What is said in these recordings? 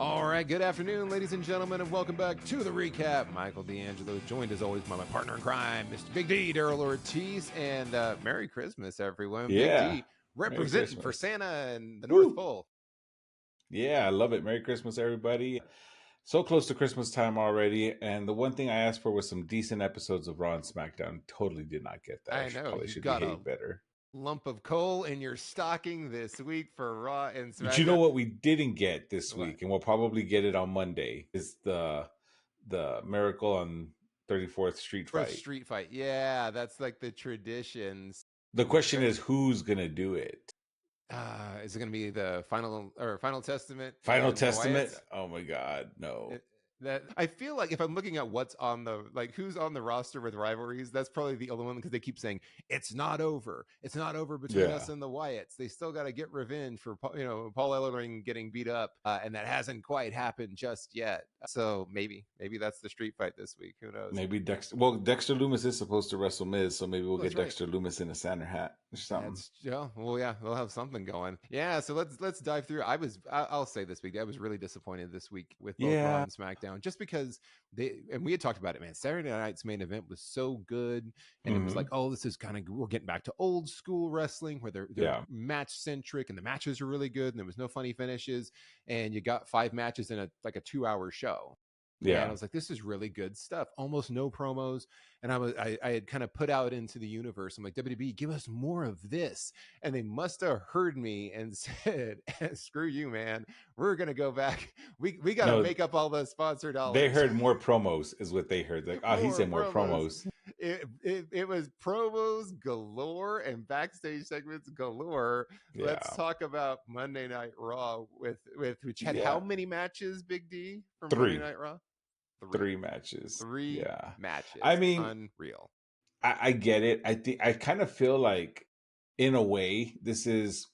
All right, good afternoon, ladies and gentlemen, and welcome back to the recap. Michael D'Angelo, joined as always by my partner in crime, Mr. Big D, Daryl Ortiz, and Merry Christmas, everyone. Big Yeah. D Merry representing for Christmas. Santa and the North Woo! Pole. Yeah, I love it. Merry Christmas, everybody. So close to Christmas time already. And the one thing I asked for was some decent episodes of Raw and SmackDown. Totally did not get that. I know Probably you should got a behave better. lump of coal in your stocking this week for Raw and But you know SmackDown. what we didn't get this What? week, and we'll probably get it on Monday, is the Miracle on 34th Street For a fight. street fight. Yeah, that's like the traditions. The question is who's gonna do it? Is it going to be the Final Testament Final and the Testament? Wyatts? Oh my god, no. That I feel like if I'm looking at what's on the who's on the roster with rivalries, that's probably the only one because they keep saying it's not over. It's not over between us Yeah. and the Wyatts. They still got to get revenge for Paul Ellering getting beat up, and that hasn't quite happened just yet. So maybe that's the street fight this week. Who knows? Maybe Dexter. Well, Dexter Loomis is supposed to wrestle Miz, so maybe we'll That's get right. Dexter Loomis in a Santa hat or something. Well, yeah, we'll have something going. Yeah, so let's dive through. I'll say this week I was really disappointed this week with both Raw and SmackDown, just because we had talked about it, man. Saturday night's main event was so good, and it was like, oh, this is kind of we're getting back to old school wrestling where they're match centric, and the matches are really good, and there was no funny finishes, and you got 5 matches in a 2-hour show. Yeah, and I was like, this is really good stuff. Almost no promos, and I had kind of put out into the universe. I'm like, WWE, give us more of this, and they must have heard me and said, "Screw you, man. We're gonna go back. We got to make up all the sponsor dollars." They heard more promos, is what they heard. Like, he said more promos. It was promos galore and backstage segments galore. Yeah. Let's talk about Monday Night Raw which had how many matches, Big D, from 3. Monday Night Raw? 3 matches. 3 matches. I mean, unreal. I get it. I kind of feel like, in a way, this is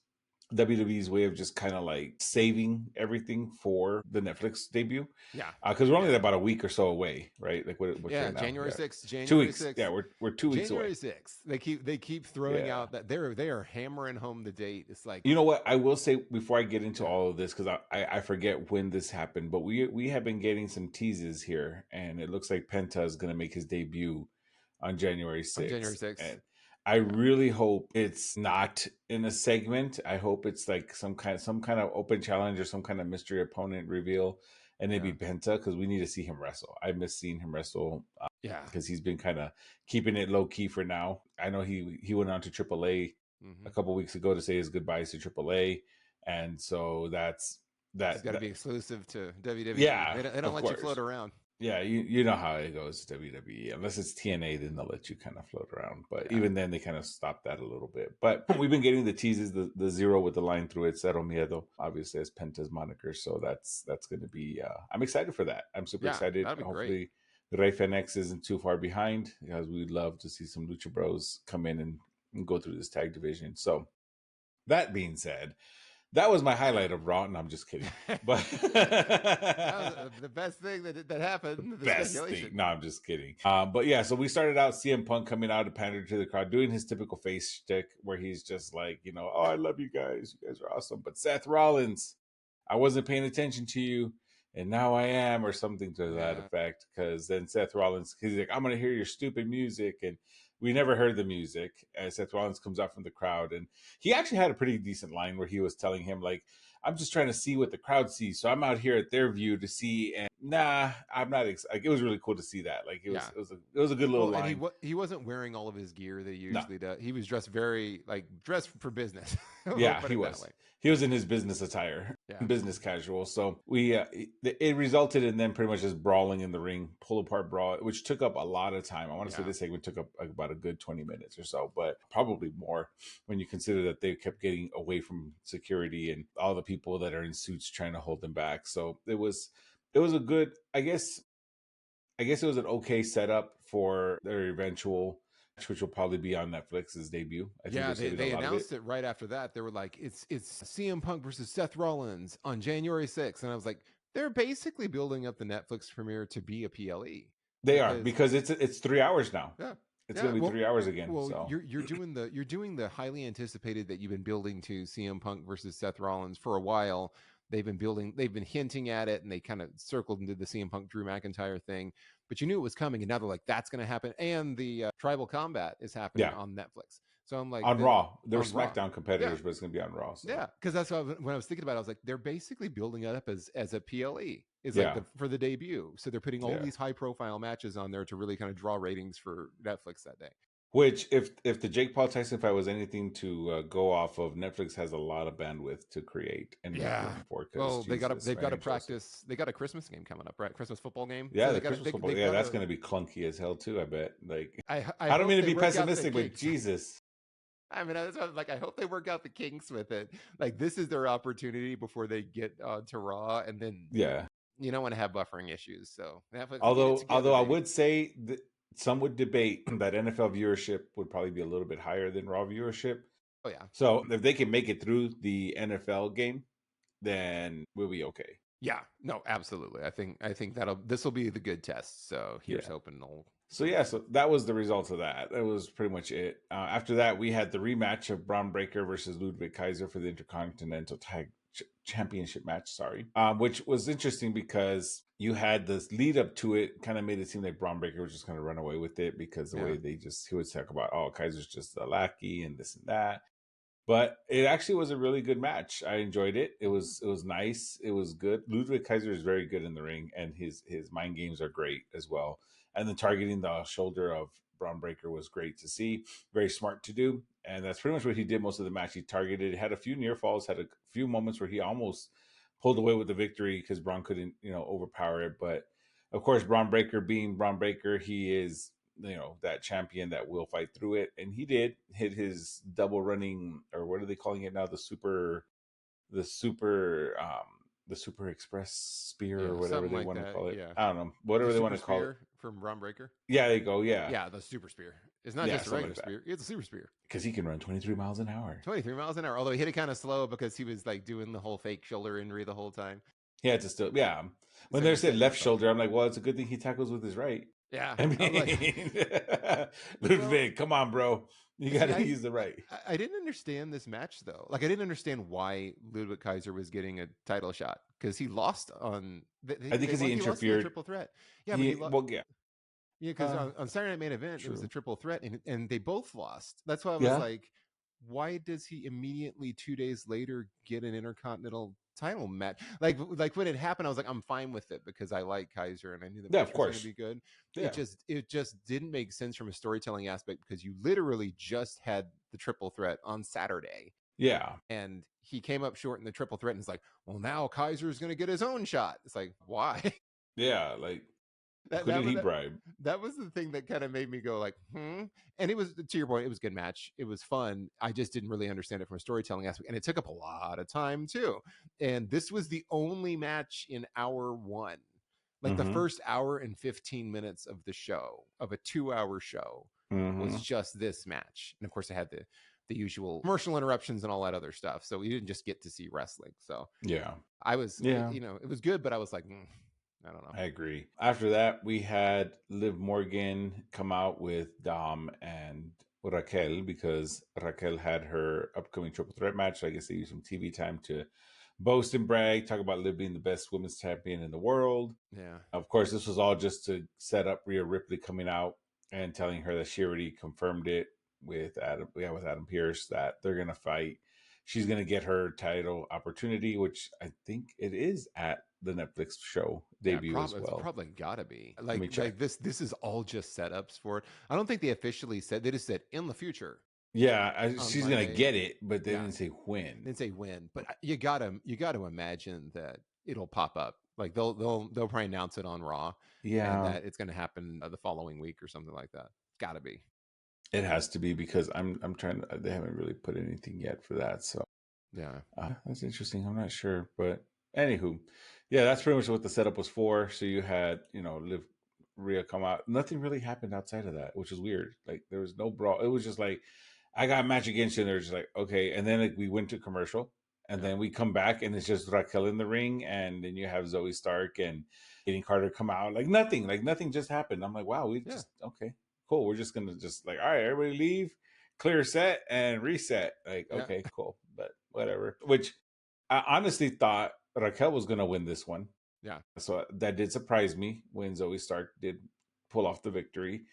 WWE's way of just kind of like saving everything for the Netflix debut. Yeah, because we're only about a week or so away, right? Like what? January 6th. January 2 weeks. 6th. Yeah, we're 2 weeks January away. 6th. They keep throwing out that they are hammering home the date. It's like, you know what I will say before I get into all of this, because I forget when this happened, but we have been getting some teases here, and it looks like Penta is going to make his debut on January 6th. January 6th. And I really hope it's not in a segment. I hope it's like some kind of open challenge or some kind of mystery opponent reveal, and maybe Penta, because we need to see him wrestle. I miss seeing him wrestle. Because he's been kind of keeping it low key for now. I know he went on to AAA a couple weeks ago to say his goodbyes to AAA, and so that's It's got to be exclusive to WWE. Yeah, they don't let you float around. Yeah, you know how it goes, WWE. Unless it's TNA, then they'll let you kind of float around. But even then, they kind of stopped that a little bit. But we've been getting the teases, the 0 with the line through it, Cero Miedo, obviously as Penta's moniker. So that's going to be. I'm excited for that. I'm super excited. Hopefully, Rey Fenix isn't too far behind, because we'd love to see some Lucha Bros come in and go through this tag division. So that being said, that was my highlight of Raw, and I'm just kidding. But that was the best thing that happened. The best thing. No, I'm just kidding. But yeah, so we started out CM Punk coming out to pander to the crowd, doing his typical face shtick where he's just like, oh, I love you guys. You guys are awesome. But Seth Rollins, I wasn't paying attention to you, and now I am, or something to that effect. Because then Seth Rollins, he's like, I'm going to hear your stupid music. And we never heard the music. As Seth Rollins comes out from the crowd, and he actually had a pretty decent line where he was telling him, like, I'm just trying to see what the crowd sees. So I'm out here at their view to see, and I'm not. Like, it was really cool to see that. Like, it was a good little line. And he wasn't wearing all of his gear that he usually does. He was dressed dressed for business. Yeah, he was. He was in his business attire, business casual. So it resulted in them pretty much just brawling in the ring, pull apart brawl, which took up a lot of time. I want to say this segment took up about a good 20 minutes or so, but probably more when you consider that they kept getting away from security and all the people that are in suits trying to hold them back. So it was a good, I guess it was an okay setup for their eventual, which will probably be on Netflix's debut. They announced it right after that. They were like, it's CM Punk versus Seth Rollins on January 6th. And I was like, they're basically building up the Netflix premiere to be a PLE. They are, because it's 3 hours now. Yeah. It's going to be 3 hours again. Well, so. you're doing the highly anticipated that you've been building to CM Punk versus Seth Rollins for a while. they've been hinting at it, and they kind of circled and did the CM Punk Drew McIntyre thing, but you knew it was coming, and now they're like, that's going to happen, and the Tribal Combat is happening on Netflix. So I'm like, on Raw. They were on Raw. SmackDown competitors, but it's going to be on Raw. So. Yeah, because that's what when I was thinking about it, I was like, they're basically building it up as a PLE. It's for the debut. So they're putting all these high profile matches on there to really kind of draw ratings for Netflix that day. Which, if the Jake Paul Tyson fight was anything to go off of, Netflix has a lot of bandwidth to create and well, they've got to practice. They got a Christmas game coming up, right? Christmas football game. Yeah, so the Christmas football. Yeah, that's going to be clunky as hell too. I bet. Like, I don't mean to be pessimistic, but Jesus. I mean, that's what, like, I hope they work out the kinks with it. Like, this is their opportunity before they get to Raw, and then you don't want to have buffering issues. So, although I would say that some would debate that NFL viewership would probably be a little bit higher than Raw viewership. Oh yeah. So if they can make it through the NFL game, then we'll be okay. Yeah. No, absolutely. I think this will be the good test. So here's hoping they'll. So that was the result of that. That was pretty much it. After that, we had the rematch of Braun Breaker versus Ludwig Kaiser for the Intercontinental Tag Championship match. Which was interesting because you had this lead up to it, kind of made it seem like Braun Breaker was just going to run away with it because the way he would talk about, oh, Kaiser's just a lackey and this and that. But it actually was a really good match. I enjoyed it. It was nice. It was good. Ludwig Kaiser is very good in the ring, and his mind games are great as well. And then targeting the shoulder of Braun Breaker was great to see. Very smart to do. And that's pretty much what he did most of the match. He targeted, had a few near falls, had a few moments where he almost pulled away with the victory because Braun couldn't, overpower it. But of course, Braun Breaker being Braun Breaker, he is, that champion that will fight through it. And he did hit his double running, or what are they calling it now? The super express spear or whatever they want to call it. Yeah. I don't know. Whatever they want to call it. From Braun Breaker? Yeah, there you go. Yeah. Yeah, the super spear. It's not just a regular spear. It's a super spear. Because he can run 23 miles an hour. 23 miles an hour. Although he hit it kind of slow because he was like doing the whole fake shoulder injury the whole time. He had to still, When they said left shoulder, I'm like, well, it's a good thing he tackles with his right. Yeah. I mean, Ludwig, come on, bro. You got to use the right. I didn't understand this match, though. Like, I didn't understand why Ludwig Kaiser was getting a title shot because he lost on. I think because he interfered. Triple threat. Yeah, Yeah, because on Saturday Night Main Event, it was a triple threat, and they both lost. That's why I was like, why does he immediately 2 days later get an Intercontinental title match? Like when it happened, I was like, I'm fine with it because I like Kaiser and I knew the match was going to be good. Yeah. It just didn't make sense from a storytelling aspect because you literally just had the triple threat on Saturday. Yeah. And he came up short in the triple threat and it's like, well, now Kaiser's going to get his own shot. It's like, why? Yeah, like who did he bribe? That was the thing that kind of made me go like, And it was, to your point, it was a good match. It was fun. I just didn't really understand it from a storytelling aspect. And it took up a lot of time too. And this was the only match in hour one. Like the first hour and 15 minutes of the show, of a 2-hour show, was just this match. And of course, it had the usual commercial interruptions and all that other stuff. So we didn't just get to see wrestling. So I was, it was good, but I was like, I don't know. I agree. After that, we had Liv Morgan come out with Dom and Raquel because Raquel had her upcoming triple threat match. So I guess they used some TV time to boast and brag, talk about Liv being the best women's champion in the world. Yeah. Of course, this was all just to set up Rhea Ripley coming out and telling her that she already confirmed it with Adam Pearce that they're going to fight. She's going to get her title opportunity, which I think it is at the Netflix show debut as well. It's probably gotta be like this is all just setups for it. I don't think they officially said. They just said in the future. Yeah, she's Monday, gonna get it, but they didn't say when. They didn't say when, but you gotta imagine that it'll pop up. Like they'll probably announce it on Raw. Yeah, and that it's gonna happen the following week or something like that. It's gotta be. It has to be because I'm trying to. They haven't really put anything yet for that. So yeah, that's interesting. I'm not sure, but anywho. Yeah, that's pretty much what the setup was for. So you had, Liv Rhea come out. Nothing really happened outside of that, which was weird. Like there was no brawl. It was just like, I got a match against you, and they're just like, okay. And then we went to commercial, and then we come back, and it's just Raquel in the ring, and then you have Zoe Stark and Kaden Carter come out. Like nothing just happened. I'm like, wow, just okay, cool. We're just gonna just like, all right, everybody leave, clear set, and reset. Like, okay, cool, but whatever. Which I honestly thought Raquel was going to win this one. Yeah. So that did surprise me when Zoe Stark did pull off the victory.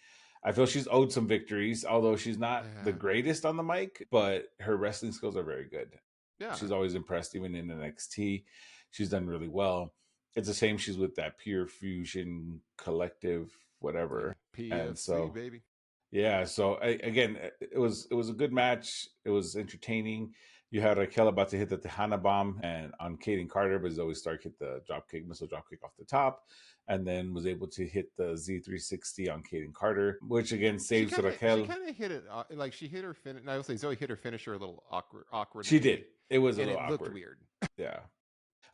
I feel she's owed some victories, although she's not the greatest on the mic, but her wrestling skills are very good. Yeah. She's always impressed, even in NXT. She's done really well. It's a shame she's with that Pure Fusion Collective, whatever. PFC, and so, baby. Yeah. So again, it was a good match. It was entertaining. You had Raquel about to hit the Tejana bomb and on Kaden Carter, but Zoe Stark hit the missile dropkick off the top, and then was able to hit the Z360 on Kaden Carter, which again saves Raquel. She kind of hit it like she hit her finish. I will say Zoe hit her finisher a little awkward. She did. It was and a little awkward. Looked weird. Yeah.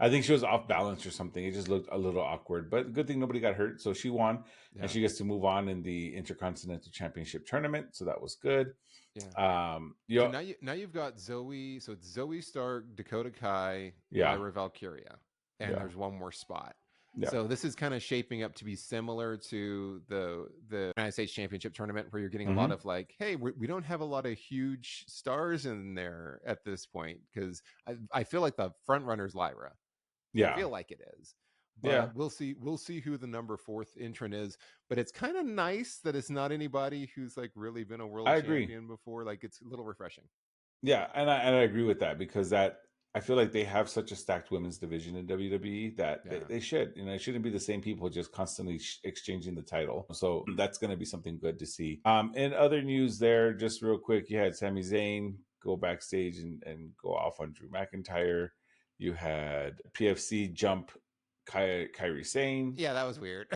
I think she was off balance or something. It just looked a little awkward, but good thing nobody got hurt. So she won, and she gets to move on in the Intercontinental Championship tournament. So that was good. Yeah. So now you've got Zoe. So it's Zoe Stark, Dakota Kai, Lyra Valkyria, and there's one more spot. Yeah. So this is kind of shaping up to be similar to the United States Championship tournament, where you're getting a lot of like, hey, we don't have a lot of huge stars in there at this point, because I feel like the front runner's Lyra. Yeah, I feel like it is. But we'll see who the number 4th entrant is. But it's kind of nice that it's not anybody who's like really been a world champion before. Like, it's a little refreshing. Yeah, and I agree with that, because I feel like they have such a stacked women's division in WWE that they should. It shouldn't be the same people just constantly exchanging the title. So that's going to be something good to see. In other news there, just real quick, you had Sami Zayn go backstage and go off on Drew McIntyre. You had PFC jump Kairi Sane. Yeah, that was weird.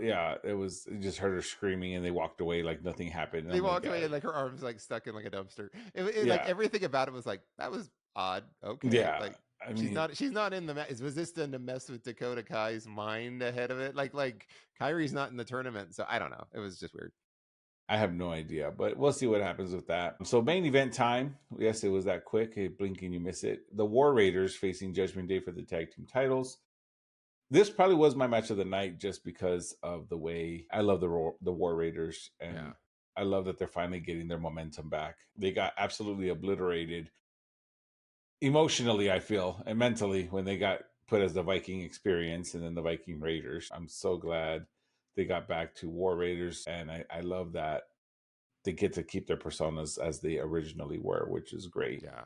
Yeah, you just heard her screaming, and they walked away like nothing happened. They walked away and like her arms like stuck in like a dumpster. Like everything about it was like, that was odd. Okay. Yeah. Like, I mean, she's not in the match. Was this done to mess with Dakota Kai's mind ahead of it? Like Kairi's not in the tournament, so I don't know. It was just weird. I have no idea, but we'll see what happens with that. So main event time. Yes, it was that quick. Hey, blink and you miss it. The War Raiders facing Judgment Day for the tag team titles. This probably was my match of the night, just because of the way I love the War Raiders, and I love that they're finally getting their momentum back. They got absolutely obliterated emotionally, I feel, and mentally, when they got put as the Viking Experience and then the Viking Raiders. I'm so glad they got back to War Raiders, and I love that they get to keep their personas as they originally were, which is great. Yeah,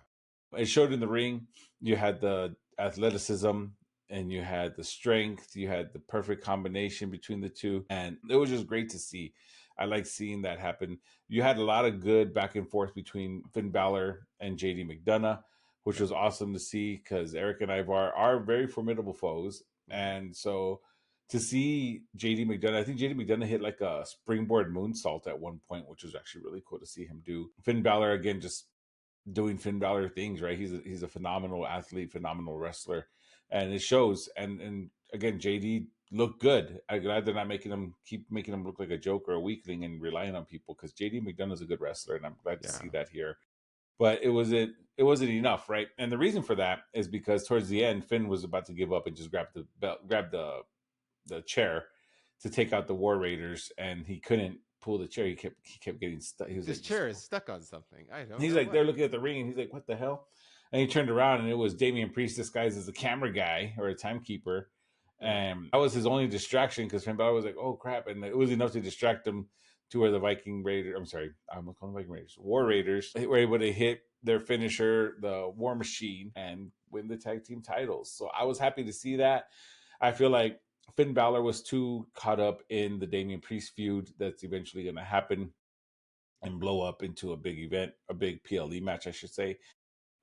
it showed in the ring. You had the athleticism, and you had the strength. You had the perfect combination between the two, and it was just great to see. I like seeing that happen. You had a lot of good back and forth between Finn Balor and JD McDonough, which was awesome to see, because Eric and Ivar are very formidable foes, and so to see JD McDonough, I think JD McDonough hit like a springboard moonsault at one point, which was actually really cool to see him do. Finn Balor, again, just doing Finn Balor things, right? He's a phenomenal athlete, phenomenal wrestler, and it shows. And again, JD looked good. I'm glad they're not keep making him look like a joke or a weakling and relying on people, because JD McDonough is a good wrestler, and I'm glad to see that here. But it wasn't enough, right? And the reason for that is because towards the end, Finn was about to give up and just grab the chair to take out the War Raiders, and he couldn't pull the chair. He kept getting stuck. This chair is stuck on something. I don't. He's like, they're looking at the ring, and he's like, "What the hell?" And he turned around, and it was Damian Priest disguised as a camera guy or a timekeeper, and that was his only distraction, because Finn Balor was like, "Oh crap!" And it was enough to distract him to where the Viking Raiders, I'm sorry, I'm calling Viking Raiders, War Raiders, were able to hit their finisher, the War Machine, and win the tag team titles. So I was happy to see that. I feel like Finn Balor was too caught up in the Damian Priest feud that's eventually going to happen and blow up into a big event, a big PLE match, I should say.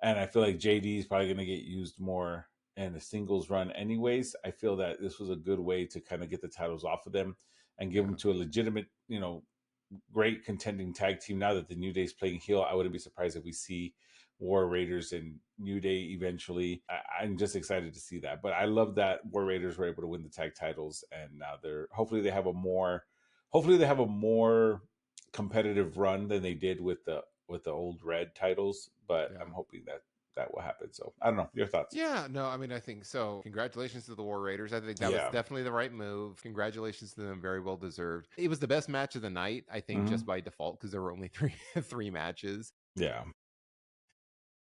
And I feel like JD is probably going to get used more in the singles run anyways. I feel that this was a good way to kind of get the titles off of them and give them to a legitimate, great contending tag team. Now that the New Day is playing heel, I wouldn't be surprised if we see War Raiders and New Day eventually. I'm just excited to see that. But I love that War Raiders were able to win the tag titles, and now hopefully they have a more competitive run than they did with the old Red titles. But I'm hoping that will happen. So I don't know, your thoughts? Yeah, no, I mean, I think so. Congratulations to the War Raiders. I think that was definitely the right move. Congratulations to them, very well deserved. It was the best match of the night, I think, just by default, because there were only three matches. Yeah.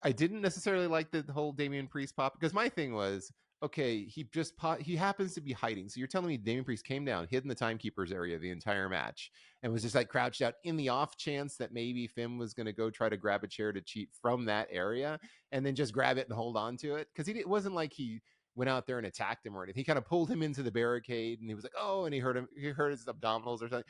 I didn't necessarily like the whole Damian Priest pop, because my thing was, okay, he happens to be hiding. So you're telling me Damian Priest came down, hid in the timekeepers area the entire match, and was just like crouched out in the off chance that maybe Finn was going to go try to grab a chair to cheat from that area, and then just grab it and hold on to it? Because it wasn't like he went out there and attacked him or anything. He kind of pulled him into the barricade, and he was like, oh, and he hurt his abdominals or something.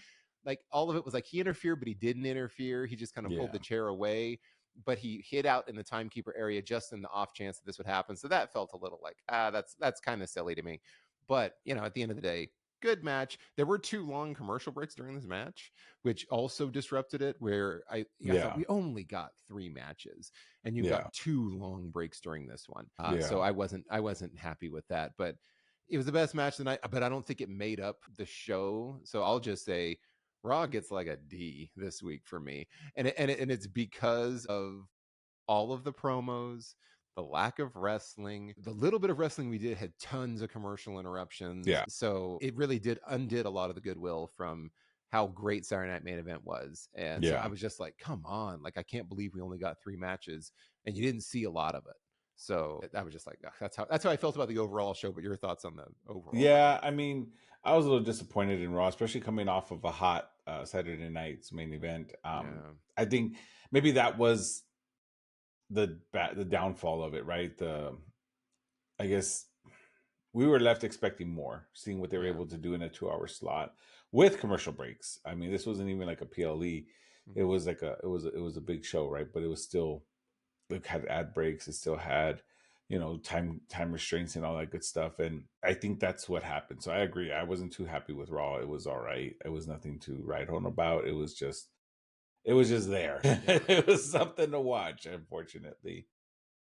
Like all of it was like he interfered, but he didn't interfere. He just kind of pulled the chair away, but he hid out in the timekeeper area just in the off chance that this would happen. So that felt a little like, that's kind of silly to me. But, at the end of the day, good match. There were 2 long commercial breaks during this match, which also disrupted it, where I thought we only got 3 matches and you got 2 long breaks during this one. So I wasn't happy with that, but it was the best match of the night, but I don't think it made up the show. So I'll just say Raw gets like a D this week for me. And it's because of all of the promos, the lack of wrestling, the little bit of wrestling we did had tons of commercial interruptions. Yeah. So it really undid a lot of the goodwill from how great Saturday Night Main Event was. And so I was just like, come on, like I can't believe we only got 3 matches and you didn't see a lot of it. So I was just like, that's how I felt about the overall show. But your thoughts on the overall? Yeah, I mean, I was a little disappointed in Raw, especially coming off of a hot Saturday Night's Main Event. I think maybe that was the downfall of it, right? I guess we were left expecting more, seeing what they were able to do in a 2-hour slot with commercial breaks. I mean, this wasn't even like a PLE. It was like it was a big show, right? But it was still, it had ad breaks. It still had, time restraints and all that good stuff. And I think that's what happened. So I agree. I wasn't too happy with Raw. It was all right. It was nothing to write home about. It was just there. It was something to watch, unfortunately.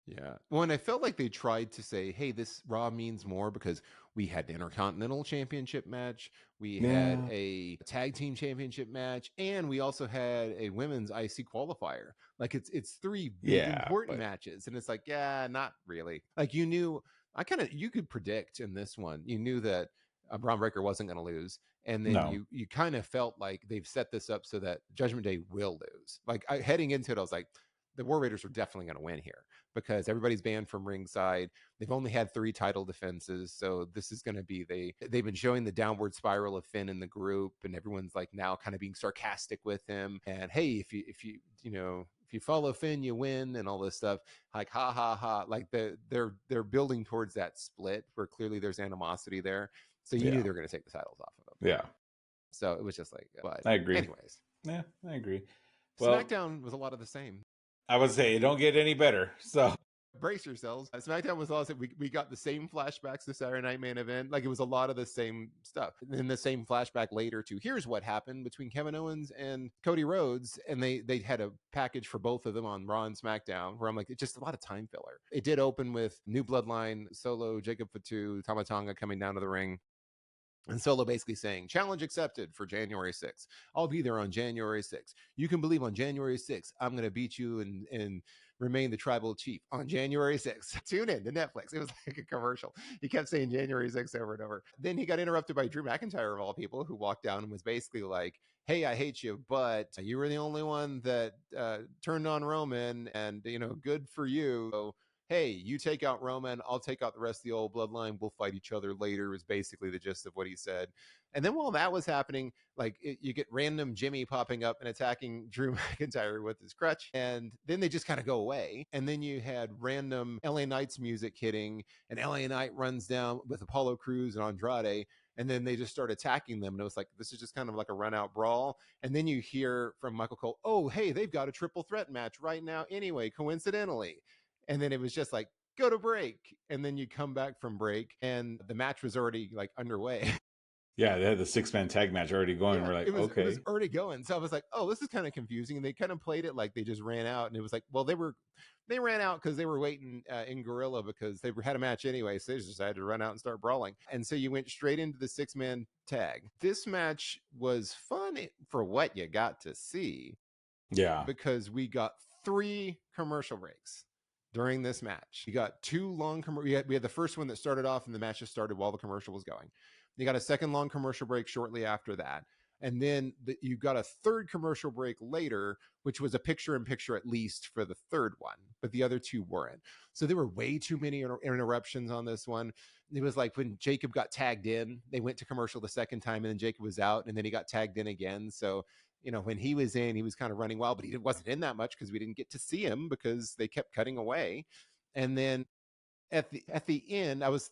Yeah. Well, and I felt like they tried to say, hey, this Raw means more because we had an Intercontinental Championship match, we had a Tag Team Championship match, and we also had a Women's IC qualifier. Like it's 3 big important matches. And it's like, not really. Like you could predict in this one, you knew that Braun Breaker wasn't going to lose. And then you kind of felt like they've set this up so that Judgment Day will lose. Like heading into it, I was like, the War Raiders are definitely going to win here because everybody's banned from ringside. They've only had 3 title defenses. So this is going to be, they've been showing the downward spiral of Finn in the group, and everyone's like now kind of being sarcastic with him. And hey, if you follow Finn, you win, and all this stuff. Like, ha ha ha. Like they're building towards that split where clearly there's animosity there. So you knew they were going to take the titles off of them. Yeah. So it was just like, but I agree. Anyways. Yeah, I agree. Well, SmackDown was a lot of the same. I would say it don't get any better. So brace yourselves. SmackDown was awesome. We got the same flashbacks to Saturday Night Main Event. Like it was a lot of the same stuff. And then the same flashback later to here's what happened between Kevin Owens and Cody Rhodes. And they had a package for both of them on Raw and SmackDown where I'm like, it's just a lot of time filler. It did open with New Bloodline, Solo, Jacob Fatu, Tama Tonga coming down to the ring. And Solo basically saying, challenge accepted for January 6th. I'll be there on January 6th. You can believe on January 6th, I'm going to beat you and remain the tribal chief on January 6th. Tune in to Netflix. It was like a commercial. He kept saying January 6th over and over. Then he got interrupted by Drew McIntyre, of all people, who walked down and was basically like, hey, I hate you, but you were the only one that turned on Roman, and, good for you. So, hey, you take out Roman, I'll take out the rest of the old bloodline, we'll fight each other later, was basically the gist of what he said. And then while that was happening, you get random Jimmy popping up and attacking Drew McIntyre with his crutch, and then they just kind of go away. And then you had random LA Knight's music hitting, and LA Knight runs down with Apollo Crews and Andrade, and then they just start attacking them. And it was like, this is just kind of like a run out brawl. And then you hear from Michael Cole, oh, hey, they've got a triple threat match right now anyway, coincidentally. And then it was just like, go to break. And then you come back from break and the match was already like underway. Yeah, they had the 6-man tag match already going. We're like, okay. It was already going. So I was like, oh, this is kind of confusing. And they kind of played it like they just ran out. And it was like, well, they ran out because they were waiting in Gorilla because they had a match anyway. So they just decided to run out and start brawling. And so you went straight into the 6-man tag. This match was fun for what you got to see. Yeah. Because we got 3 commercial breaks during this match. You got 2 long we had the first one that started off and the match just started while the commercial was going. You got a second long commercial break shortly after that. And then you got a third commercial break later, which was a picture-in-picture at least for the third one, but the other two weren't. So there were way too many interruptions on this one. It was like when Jacob got tagged in, they went to commercial the second time, and then Jacob was out, and then he got tagged in again. So, when he was in, he was kind of running wild, but he wasn't in that much because we didn't get to see him because they kept cutting away. And then at the end, I was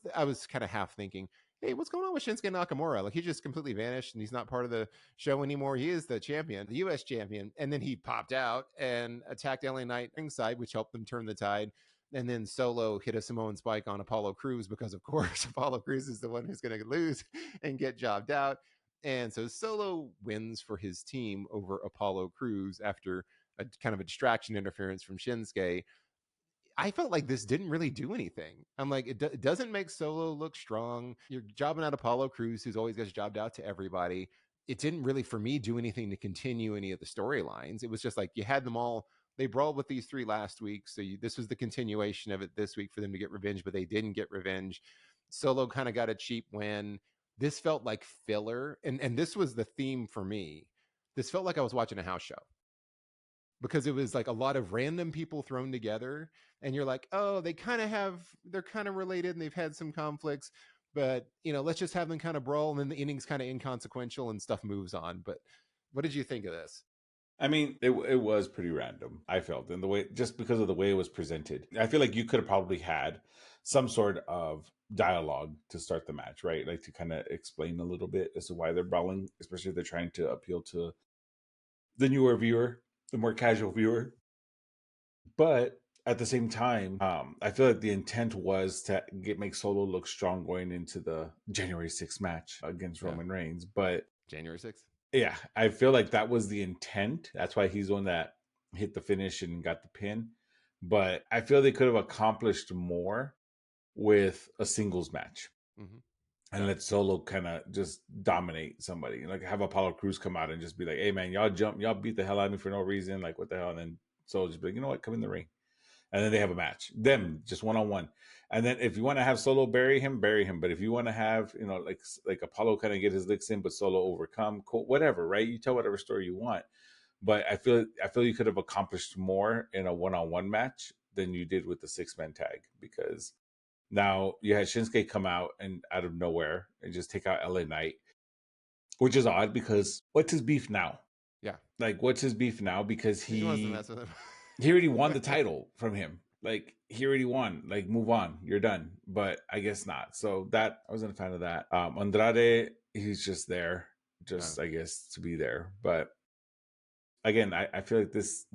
kind of half thinking, hey, what's going on with Shinsuke Nakamura? Like, he just completely vanished and he's not part of the show anymore. He is the champion, the US champion. And then he popped out and attacked LA Knight ringside, which helped them turn the tide. And then Solo hit a Samoan spike on Apollo Crews because, of course, Apollo Crews is the one who's going to lose and get jobbed out. And so Solo wins for his team over Apollo Crews after a kind of a distraction interference from Shinsuke. I felt like this didn't really do anything. I'm like, it doesn't make Solo look strong. You're jobbing out Apollo Crews, who's always gets jobbed out to everybody. It didn't really, for me, do anything to continue any of the storylines. It was just like you had them all. They brawled with these three last week, so this was the continuation of it this week for them to get revenge, but they didn't get revenge. Solo kind of got a cheap win. This felt like filler, and this was the theme for me. This felt like I was watching a house show, because it was like a lot of random people thrown together, and you're like, oh, they're kind of related and they've had some conflicts, but let's just have them kind of brawl, and then the inning's kind of inconsequential and stuff moves on. But what did you think of this? I mean, it was pretty random, I felt, in the way, just because of the way it was presented. I feel like you could have probably had some sort of dialogue to start the match, right? Like, to kind of explain a little bit as to why they're brawling, especially if they're trying to appeal to the newer viewer, the more casual viewer. But at the same time, I feel like the intent was to make Solo look strong going into the January 6th match against Roman Reigns. But January 6th. Yeah, I feel like that was the intent. That's why he's the one that hit the finish and got the pin. But I feel they could have accomplished more with a singles match. Mm-hmm. And let Solo kind of just dominate somebody. Like, have Apollo Crews come out and just be like, hey, man, y'all beat the hell out of me for no reason. Like, what the hell? And then Solo just be like, you know what? Come in the ring. And then they have a match. Them, just one-on-one. And then if you want to have Solo bury him. But if you want to have, like Apollo kind of get his licks in, but Solo overcome, cool, whatever, right? You tell whatever story you want. But I feel you could have accomplished more in a one-on-one match than you did with the 6-man tag, because now you had Shinsuke come out and out of nowhere and just take out LA Knight, which is odd because what's his beef now? Yeah. Like, what's his beef now? Because he wants to mess with him. He already won the title from him. Like, he already won. Like, move on. You're done. But I guess not. So that, I wasn't a fan of that. Andrade, he's just there. I guess, to be there. But again, I feel like this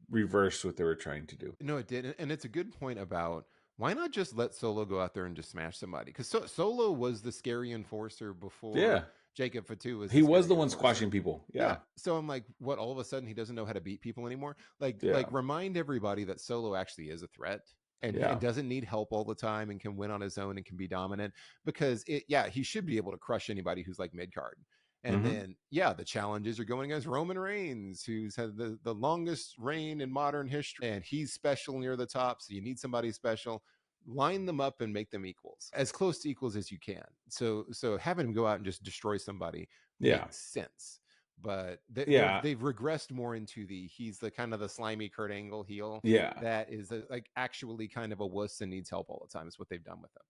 reversed what they were trying to do. No, it did. And it's a good point about, why not just let Solo go out there and just smash somebody? Because Solo was the scary enforcer before Jacob Fatu was. He was the one squashing people. Yeah. So I'm like, what? All of a sudden, he doesn't know how to beat people anymore? Like remind everybody that Solo actually is a threat. And doesn't need help all the time and can win on his own and can be dominant, because he should be able to crush anybody who's like mid-card. And then, the challenges are going against Roman Reigns, who's had the longest reign in modern history, and he's special near the top. So you need somebody special. Line them up and make them equals, as close to equals as you can. So having him go out and just destroy somebody makes sense. But they've regressed more into he's the kind of the slimy Kurt Angle heel. Yeah, that is like actually kind of a wuss and needs help all the time. Is what they've done with him.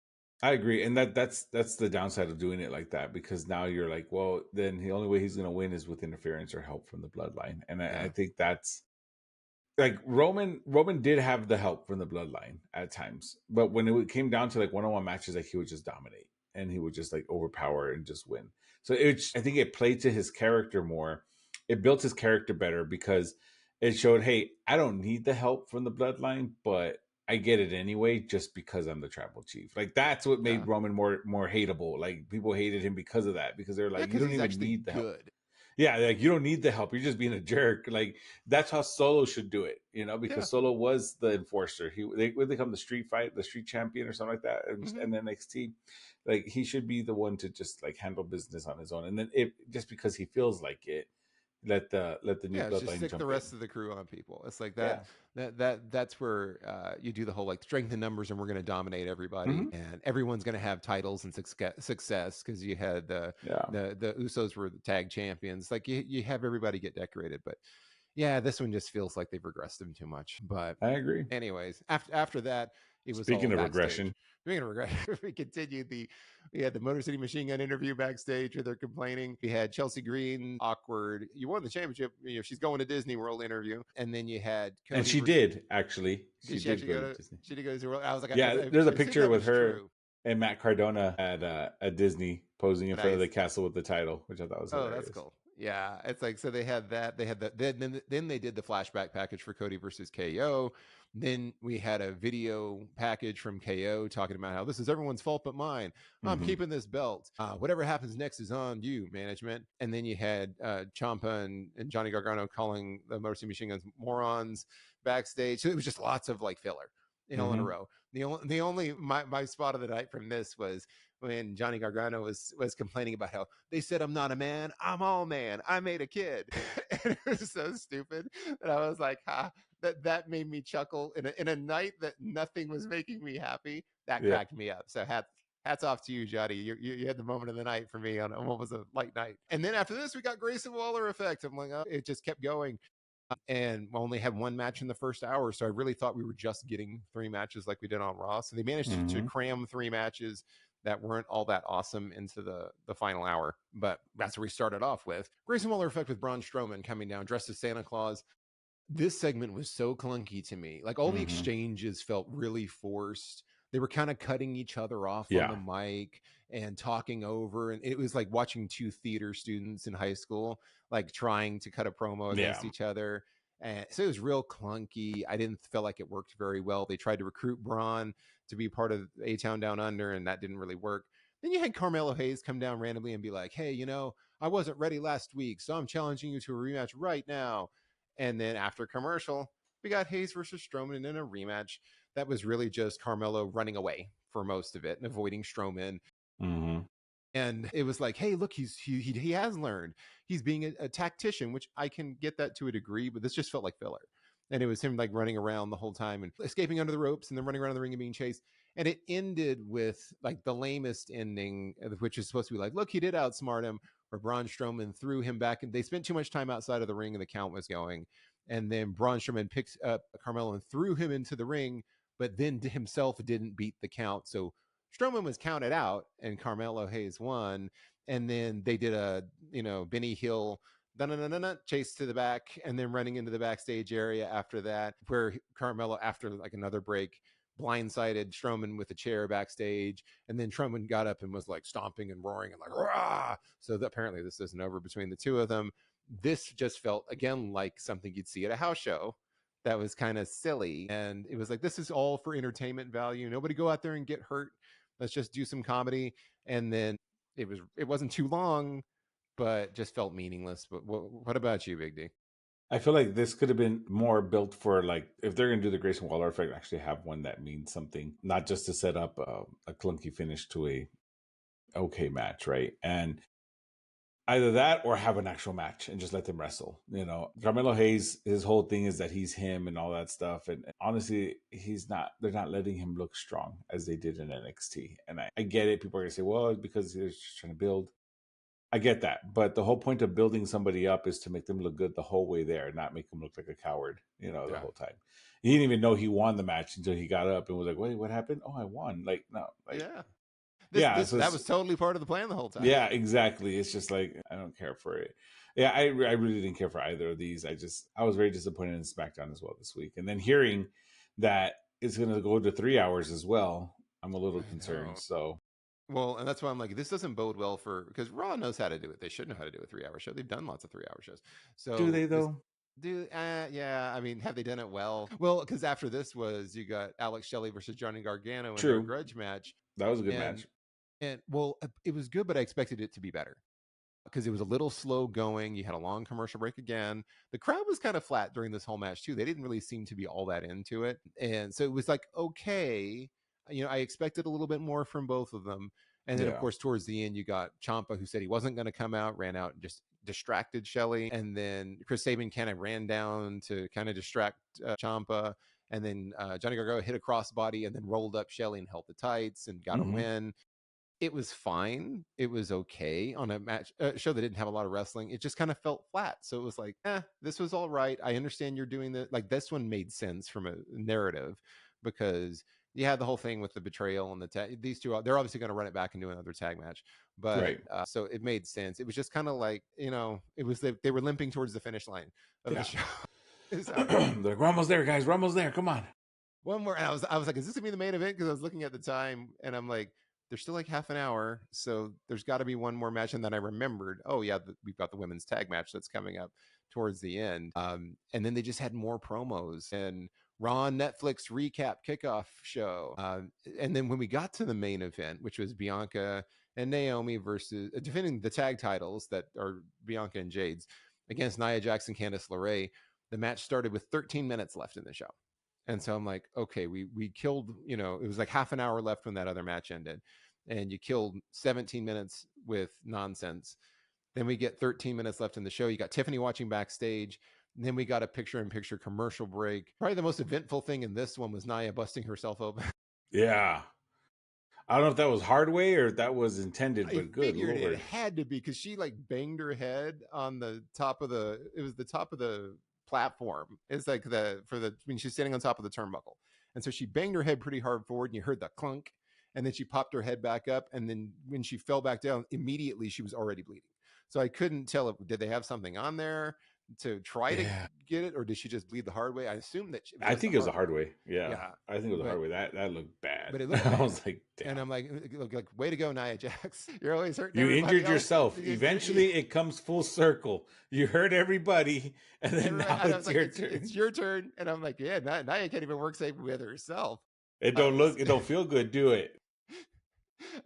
I agree, and that's the downside of doing it like that, because now you're like, well, then the only way he's going to win is with interference or help from the bloodline, and I think that's like Roman did have the help from the bloodline at times, but when it came down to like one-on-one matches, like, he would just dominate and he would just like overpower and just win. So I think it played to his character more. It built his character better because it showed, hey, I don't need the help from the bloodline, but I get it anyway, just because I'm the tribal chief. Like, that's what made Roman more hateable. Like, people hated him because of that, because they're like, you don't even need the help. Yeah, like, you don't need the help. You're just being a jerk. Like, that's how Solo should do it, because Solo was the enforcer. They become the street champion or something like that, and then NXT. Like, he should be the one to just like handle business on his own. And then just because he feels like it, let the new Yeah, it's just bloodline stick the jump in. rest of the crew on people. It's like Yeah. that's where you do the whole like strength in numbers, and we're going to dominate everybody, Hmm. and everyone's going to have titles and success because you had Yeah. the Usos were the tag champions. Like you have everybody get decorated, but yeah, this one just feels like they've regressed them too much. But I agree. anyways, after that, it was all Speaking of backstage. regression, Speaking of regression, we continued we had the Motor City Machine Gun interview backstage where they're complaining. We had Chelsea Green, awkward. You won the championship. You know, she's going to Disney World interview, and then you had and Cody she versus. did actually. Did She she did actually go go to to? Disney. She did go to Disney World. I was like, Yeah, there's a assume picture that with was her true. and Matt Cardona at Disney posing in front of Nice. the castle with the title, which I thought was Oh, that's hilarious. cool. Yeah, it's like so they had that. They had that. Then they did the flashback package for Cody versus KO. Then we had a video package from KO talking about how this is everyone's fault but mine. I'm Mm-hmm. keeping this belt. Whatever happens next is on you, management. And then you had Ciampa and Johnny Gargano calling the Motor City Machine Guns morons backstage. So it was just lots of like filler, in a Mm-hmm. row. The only my spot of the night from this was when Johnny Gargano was complaining about how they said I'm not a man, I'm all man. I made a kid, and it was so stupid that I was like, "Ha!" That made me chuckle in a night that nothing was making me happy. That Yeah. cracked me up. So hats off to you, Johnny. You had the moment of the night for me on what was a light night. And then after this, we got Grayson Waller effect. I'm like, oh, it just kept going. And only had one match in the first hour. So I really thought we were just getting 3 matches like we did on Raw. So they managed to Mm-hmm. cram 3 matches that weren't all that awesome into the final hour. But that's where we started off with. Grayson Waller effect with Braun Strowman coming down dressed as Santa Claus. This segment was so clunky to me. Like all the Mm-hmm. exchanges felt really forced. They were kind of cutting each other off on Yeah. the mic and talking over. And it was like watching 2 theater students in high school, like trying to cut a promo against Yeah. each other. And so it was real clunky. I didn't feel like it worked very well. They tried to recruit Braun to be part of A-Town Down Under, and that didn't really work. Then you had Carmelo Hayes come down randomly and be like, hey, I wasn't ready last week, so I'm challenging you to a rematch right now. And then after commercial, we got Hayes versus Strowman in a rematch. That was really just Carmelo running away for most of it and avoiding Strowman. Mm-hmm. And it was like, hey, look, he has learned. He's being a tactician, which I can get that to a degree, but this just felt like filler. And it was him like running around the whole time and escaping under the ropes and then running around the ring and being chased. And it ended with like the lamest ending, which is supposed to be like, look, he did outsmart him, where Braun Strowman threw him back. And they spent too much time outside of the ring and the count was going. And then Braun Strowman picked up Carmelo and threw him into the ring, but then himself didn't beat the count. So Strowman was counted out and Carmelo Hayes won. And then they did a, Benny Hill chase to the back and then running into the backstage area after that, where Carmelo, after like another break, blindsided Strowman with a chair backstage. And then Strowman got up and was like stomping and roaring and like, rah! So apparently this isn't over between the two of them. This just felt, again, like something you'd see at a house show that was kind of silly. And it was like, this is all for entertainment value. Nobody go out there and get hurt. Let's just do some comedy. And then it wasn't too long, but just felt meaningless. But what about you, Big D? I feel like this could have been more built for like if they're going to do the Grayson Waller effect, actually have one that means something, not just to set up a clunky finish to a okay match, right? And either that or have an actual match and just let them wrestle. Carmelo Hayes, his whole thing is that he's him and all that stuff. And honestly, they're not letting him look strong as they did in NXT. And I get it. People are going to say, well, it's because they're just trying to build. I get that. But the whole point of building somebody up is to make them look good the whole way there, not make them look like a coward, the whole time. He didn't even know he won the match until he got up and was like, wait, what happened? Oh, I won. Like, no. Like, yeah. That was totally part of the plan the whole time. Yeah, exactly. It's just like, I don't care for it. Yeah, I really didn't care for either of these. I was very disappointed in SmackDown as well this week. And then hearing that it's going to go to 3 hours as well, I'm a little concerned. So, well, and that's why I'm like, this doesn't bode well because Raw knows how to do it. They should know how to do a 3-hour show. They've done lots of 3-hour shows. So do they though? Yeah. I mean, have they done it well? Well, because after this you got Alex Shelley versus Johnny Gargano in their grudge match. That was a good match. And well, it was good, but I expected it to be better because it was a little slow going. You had a long commercial break again. The crowd was kind of flat during this whole match too. They didn't really seem to be all that into it. And so it was like, okay, I expected a little bit more from both of them. And then of course, towards the end, you got Ciampa, who said he wasn't going to come out, ran out and just distracted Shelley, and then Chris Sabin kind of ran down to kind of distract Ciampa, and then Johnny Gargano hit a crossbody and then rolled up Shelley and held the tights and got a win. It was fine. It was okay on a show that didn't have a lot of wrestling. It just kind of felt flat. So it was like, this was all right. I understand you're doing that. Like, this one made sense from a narrative, because you had the whole thing with the betrayal and these two, they're obviously going to run it back and do another tag match. But right. So it made sense. It was just kind of like, it was they were limping towards the finish line of the show. They're like, we're almost there, guys. We're almost there. Come on. One more. And I was like, is this gonna be the main event? Because I was looking at the time and I'm like, there's still like half an hour, so there's got to be one more match. And then I remembered, oh yeah, we've got the women's tag match that's coming up towards the end. And then they just had more promos and Raw Netflix recap kickoff show. And then when we got to the main event, which was Bianca and Naomi versus defending the tag titles that are Bianca and Jade's against Nia Jax and Candice LeRae, the match started with 13 minutes left in the show. And so I'm like, okay, we killed, it was like half an hour left when that other match ended, and you killed 17 minutes with nonsense. Then we get 13 minutes left in the show. You got Tiffany watching backstage. Then we got a picture-in-picture commercial break. Probably the most eventful thing in this one was Nia busting herself open. Yeah. I don't know if that was hard way or if that was intended, but good Lord. It had to be, because she like banged her head on the top of the platform. It's like when she's standing on top of the turnbuckle, and so she banged her head pretty hard forward, and you heard the clunk, and then she popped her head back up, and then when she fell back down, immediately she was already bleeding. So I couldn't tell if did they have something on there to try to get it, or did she just bleed the hard way? I assume that I think it was the hard way. Yeah. I think it was the hard way. That looked bad. But it looked bad. I was like, damn. And I'm like, way to go, Nia Jax. You're always hurting. You injured yourself. Eventually it comes full circle. You hurt everybody, and then now it's your turn. It's your turn. And I'm like, yeah, Nia can't even work safe with herself. It don't feel good, do it?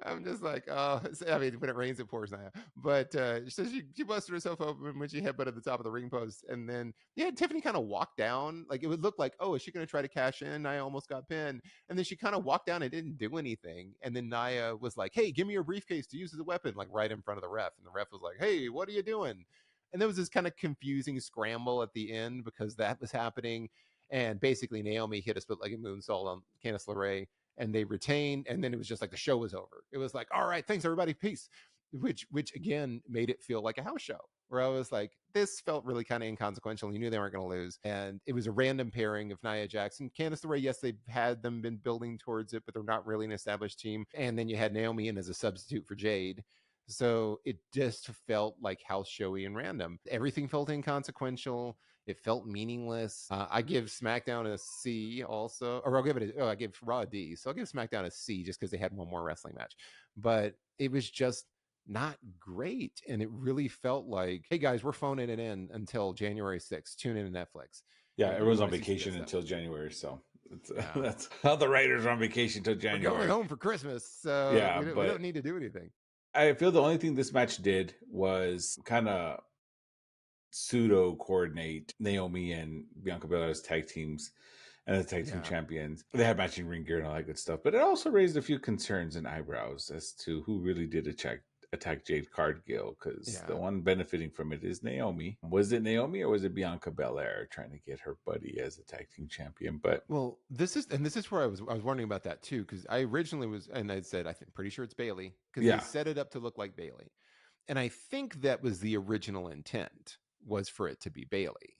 I'm just like, oh, I mean, when it rains, it pours, Nia. But so she busted herself open when she headbutted the top of the ring post. And then, Tiffany kind of walked down. Like, it would look like, oh, is she going to try to cash in? Nia almost got pinned. And then she kind of walked down and didn't do anything. And then Nia was like, hey, give me your briefcase to use as a weapon, like right in front of the ref. And the ref was like, hey, what are you doing? And there was this kind of confusing scramble at the end because that was happening. And basically, Naomi hit a split-legged moonsault on Candice LeRae, and they retained, and then it was just like the show was over. It was like, all right, thanks everybody, peace. Which again made it feel like a house show, where I was like, this felt really kind of inconsequential. You knew they weren't going to lose, and it was a random pairing of Nia Jax and Candice LeRae. Yes, they've had them been building towards it, but they're not really an established team. And then you had Naomi in as a substitute for Jade. So it just felt like house showy and random. Everything felt inconsequential. It felt meaningless. I give SmackDown a C also, or I give Raw a D. So I'll give SmackDown a C just because they had one more wrestling match. But it was just not great. And it really felt like, hey guys, we're phoning it in until January 6th. Tune in to Netflix. Yeah, everyone's on vacation until January. So that's how the writers are on vacation until January. We're going home for Christmas. So we don't need to do anything. I feel the only thing this match did was kind of pseudo coordinate Naomi and Bianca Belair's tag teams and the tag team champions. They had matching ring gear and all that good stuff, but it also raised a few concerns and eyebrows as to who really did attack Jade Cargill, because the one benefiting from it is Naomi. Was it Naomi or was it Bianca Belair trying to get her buddy as a tag team champion? But this is where I was wondering about that too, because I originally was, and I said pretty sure it's Bayley, because they set it up to look like Bayley, and I think that was the original intent, was for it to be Bayley.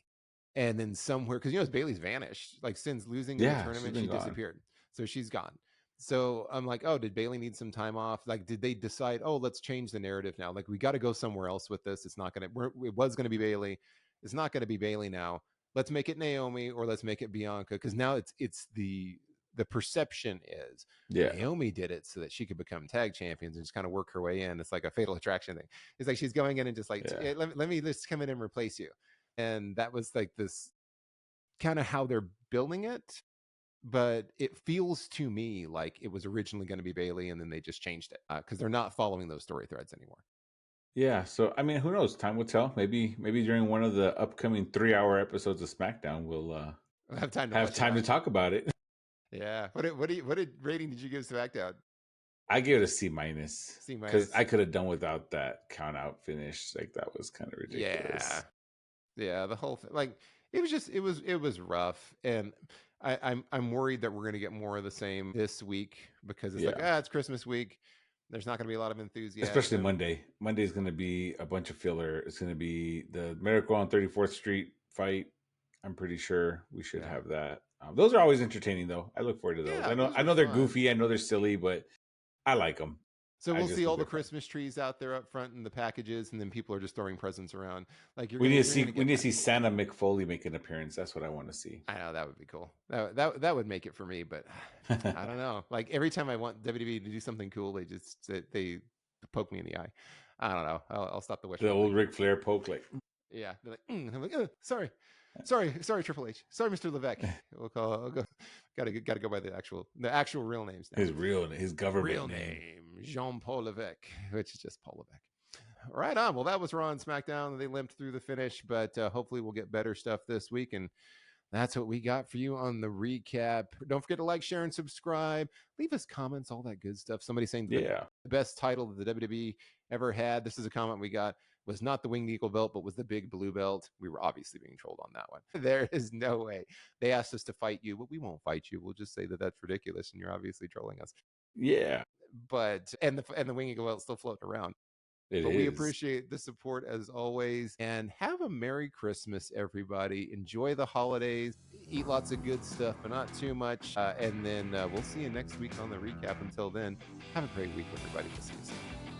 And then somewhere, because Bayley's vanished, like since losing the tournament, she disappeared, so she's gone. So I'm like, oh, did Bayley need some time off? Like, did they decide, oh, let's change the narrative now? Like, we got to go somewhere else with this. It's not it was going to be Bayley. It's not going to be Bayley now. Let's make it Naomi, or let's make it Bianca, because now it's the perception is Naomi did it so that she could become tag champions and just kind of work her way in. It's like a Fatal Attraction thing. It's like she's going in and just like, let me just come in and replace you. And that was like this kind of how they're building it. But it feels to me like it was originally going to be Bayley, and then they just changed it because they're not following those story threads anymore. Yeah, so I mean, who knows? Time will tell. Maybe during one of the upcoming 3-hour episodes of SmackDown, we'll have time to talk about it. Yeah. What rating did you give SmackDown? I give it a C minus C because minus. I could have done without that count out finish. Like that was kind of Yeah. ridiculous. Yeah, the whole thing, like it was rough, and I'm worried that we're gonna get more of the same this week because it's like Yeah, it's Christmas week. There's not gonna be a lot of especially enthusiasm. Monday. Monday's going to be a bunch of filler. It's going to be the Miracle on 34th Street fight. I'm pretty sure we should Yeah, have that. Those are always entertaining, though. I look forward to those. yeah, those I are know they're fun. goofy. I know they're silly, but I like them. So I we'll just see think all the they're fun. Christmas trees out there up front in the packages, and then people are just throwing presents around. Like you're gonna We get. need to see Santa McFoley make an appearance. That's what I want to see. I know that would be cool. That would make it for me, but I don't know. Like every time I want WWE to do something cool, they poke me in the eye. I don't know. I'll stop the The wishful old thinking. Ric Flair poke, like Yeah, they're like, and I'm like, sorry, Triple H, sorry, Mr. Levesque. I'll go. Gotta go by the actual real names now. his government Real name. name, Jean Paul Levesque, which is just Paul Levesque. Right on. Well, that was Raw and SmackDown. They limped through the finish, but hopefully we'll get better stuff this week. And that's what we got for you on the recap. Don't forget to like, share, and subscribe. Leave us comments, all that good stuff. Somebody saying the Yeah, best title that the WWE ever had. This is a comment we got. Was not the Winged Eagle belt, but was the big blue belt. We were obviously being trolled on that one. There is no way. They asked us to fight you, but we won't fight you. We'll just say that that's ridiculous, and you're obviously trolling us. yeah, But and the Winged Eagle belt still floating around. it But we is. appreciate the support as always. And have a Merry Christmas, everybody. Enjoy the holidays. Eat lots of good stuff, but not too much. And then we'll see you next week on the recap. Until then, have a great week, everybody. We'll see you soon.